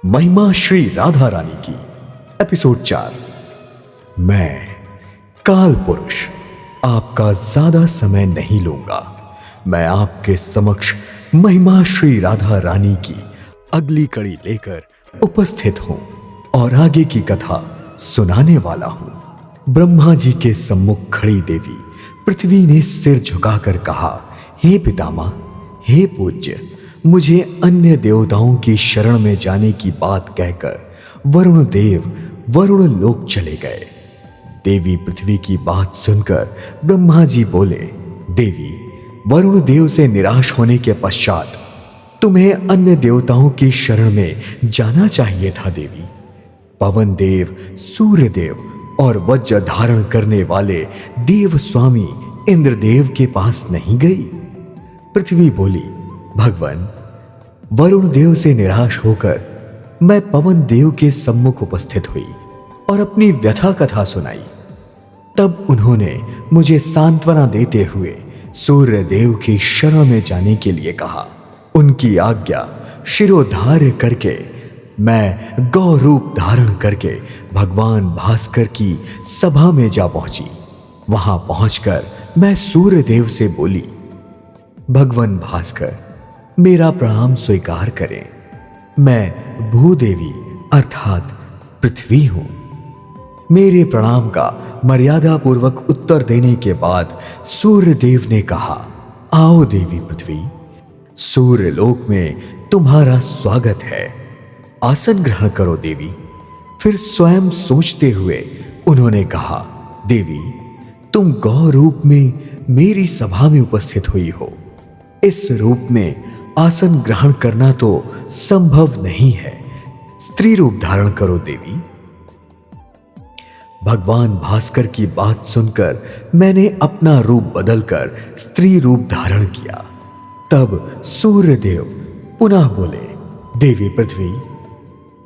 महिमा श्री राधा रानी की एपिसोड 4। मैं काल पुरुष आपका ज्यादा समय नहीं लूंगा। मैं आपके समक्ष महिमा श्री राधा रानी की अगली कड़ी लेकर उपस्थित हूं और आगे की कथा सुनाने वाला हूं। ब्रह्मा जी के सम्मुख खड़ी देवी पृथ्वी ने सिर झुकाकर कहा, हे पितामह, हे पूज्य, मुझे अन्य देवताओं की शरण में जाने की बात कहकर वरुण देव वरुण लोक चले गए। देवी पृथ्वी की बात सुनकर ब्रह्मा जी बोले, देवी, वरुण देव से निराश होने के पश्चात तुम्हें अन्य देवताओं की शरण में जाना चाहिए था। देवी, पवन देव, सूर्य देव और वज्र धारण करने वाले देव स्वामी इंद्रदेव के पास नहीं गई। पृथ्वी बोली, भगवान, वरुण देव से निराश होकर मैं पवन देव के सम्मुख उपस्थित हुई और अपनी व्यथा कथा सुनाई। तब उन्होंने मुझे सांत्वना देते हुए सूर्य देव की शरण में जाने के लिए कहा। उनकी आज्ञा शिरोधार्य करके मैं गौ रूप धारण करके भगवान भास्कर की सभा में जा पहुंची। वहां पहुंचकर मैं सूर्य देव से बोली, भगवान भास्कर, मेरा प्रणाम स्वीकार करें। मैं भूदेवी अर्थात पृथ्वी हूं। मेरे प्रणाम का मर्यादा पूर्वक उत्तर देने के बाद सूर्य देव ने कहा, आओ देवी पृथ्वी, सूर्य लोक में तुम्हारा स्वागत है। आसन ग्रहण करो देवी। फिर स्वयं सोचते हुए उन्होंने कहा, देवी, तुम गौ रूप में मेरी सभा में उपस्थित हुई हो। इस रूप में आसन ग्रहण करना तो संभव नहीं है। स्त्री रूप धारण करो देवी। भगवान भास्कर की बात सुनकर मैंने अपना रूप बदलकर स्त्री रूप धारण किया। तब सूर्य देव पुनः बोले, देवी पृथ्वी,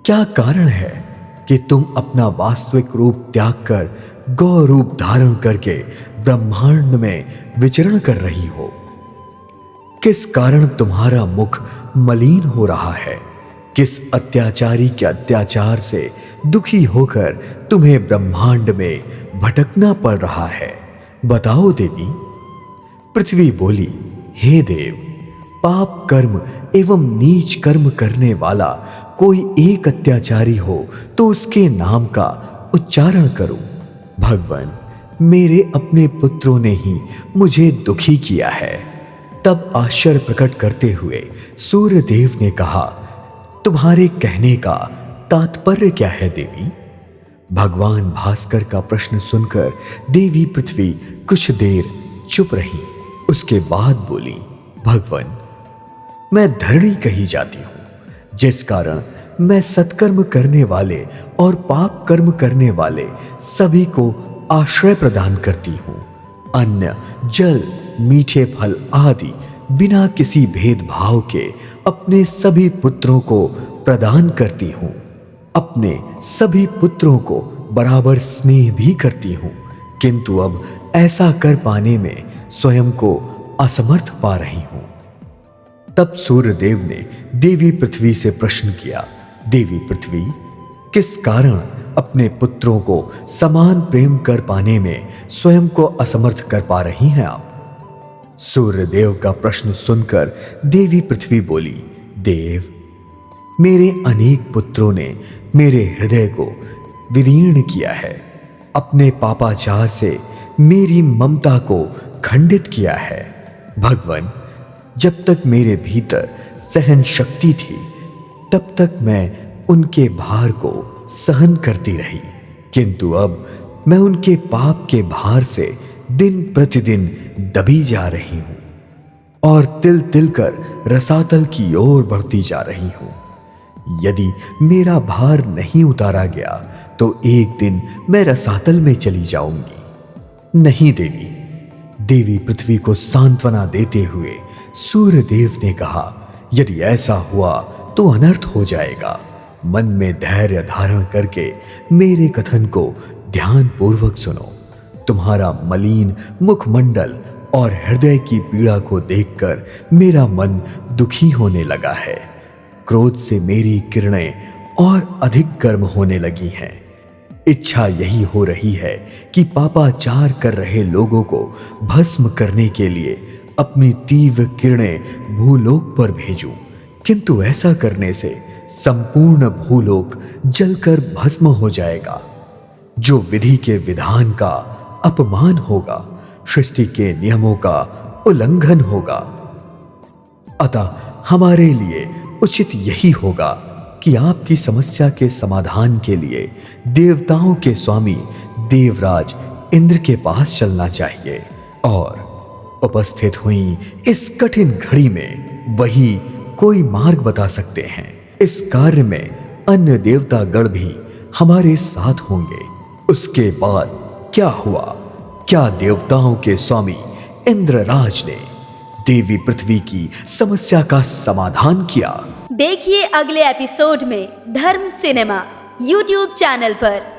क्या कारण है कि तुम अपना वास्तविक रूप त्याग कर गौ रूप धारण करके ब्रह्मांड में विचरण कर रही हो? किस कारण तुम्हारा मुख मलिन हो रहा है? किस अत्याचारी के अत्याचार से दुखी होकर तुम्हें ब्रह्मांड में भटकना पड़ रहा है? बताओ देवी। पृथ्वी बोली, हे देव, पाप कर्म एवं नीच कर्म करने वाला कोई एक अत्याचारी हो तो उसके नाम का उच्चारण करो। भगवान, मेरे अपने पुत्रों ने ही मुझे दुखी किया है। तब आश्चर्य प्रकट करते हुए सूर्य देव ने कहा, तुम्हारे कहने का तात्पर्य क्या है देवी? भगवान भास्कर का प्रश्न सुनकर देवी पृथ्वी कुछ देर चुप रही। उसके बाद बोली, भगवान, मैं धरणी कही जाती हूं, जिस कारण मैं सत्कर्म करने वाले और पाप कर्म करने वाले सभी को आश्रय प्रदान करती हूं। अन्न, जल, मीठे फल आदि बिना किसी भेदभाव के अपने सभी पुत्रों को प्रदान करती हूं। अपने सभी पुत्रों को बराबर स्नेह भी करती हूं, किंतु अब ऐसा कर पाने में स्वयं को असमर्थ पा रही हूं। तब सूर्य देव ने देवी पृथ्वी से प्रश्न किया, देवी पृथ्वी, किस कारण अपने पुत्रों को समान प्रेम कर पाने में स्वयं को असमर्थ कर पा रही हैं आप? सूर्य देव का प्रश्न सुनकर देवी पृथ्वी बोली, देव, मेरे अनेक पुत्रों ने मेरे हृदय को विदीर्ण किया है। अपने पापाचार से मेरी ममता को खंडित किया है। भगवान, जब तक मेरे भीतर सहन शक्ति थी तब तक मैं उनके भार को सहन करती रही, किंतु अब मैं उनके पाप के भार से दिन प्रतिदिन दबी जा रही हूं और तिल तिल कर रसातल की ओर बढ़ती जा रही हूं। यदि मेरा भार नहीं उतारा गया तो एक दिन मैं रसातल में चली जाऊंगी। नहीं देवी। देवी पृथ्वी को सांत्वना देते हुए सूर्य देव ने कहा, यदि ऐसा हुआ तो अनर्थ हो जाएगा। मन में धैर्य धारण करके मेरे कथन को ध्यान पूर्वक सुनो। तुम्हारा मलिन मुखमंडल और हृदय की पीड़ा को देखकर मेरा मन दुखी होने लगा है। क्रोध से मेरी किरणें और अधिक गर्म होने लगी हैं। इच्छा यही हो रही है कि पापाचार कर रहे लोगों को भस्म करने के लिए अपनी तीव्र किरणें भूलोक पर भेजूं, किंतु ऐसा करने से संपूर्ण भूलोक जलकर भस्म हो जाएगा, जो विधि के विधान का अपमान होगा, सृष्टि के नियमों का उल्लंघन होगा। अतः हमारे लिए उचित यही होगा कि आपकी समस्या के समाधान के लिए देवताओं के स्वामी देवराज इंद्र के पास चलना चाहिए और उपस्थित हुई इस कठिन घड़ी में वही कोई मार्ग बता सकते हैं। इस कार्य में अन्य देवता गण भी हमारे साथ होंगे। उसके बाद क्या हुआ? क्या देवताओं के स्वामी इंद्रराज ने देवी पृथ्वी की समस्या का समाधान किया? देखिए अगले एपिसोड में धर्म सिनेमा YouTube चैनल पर।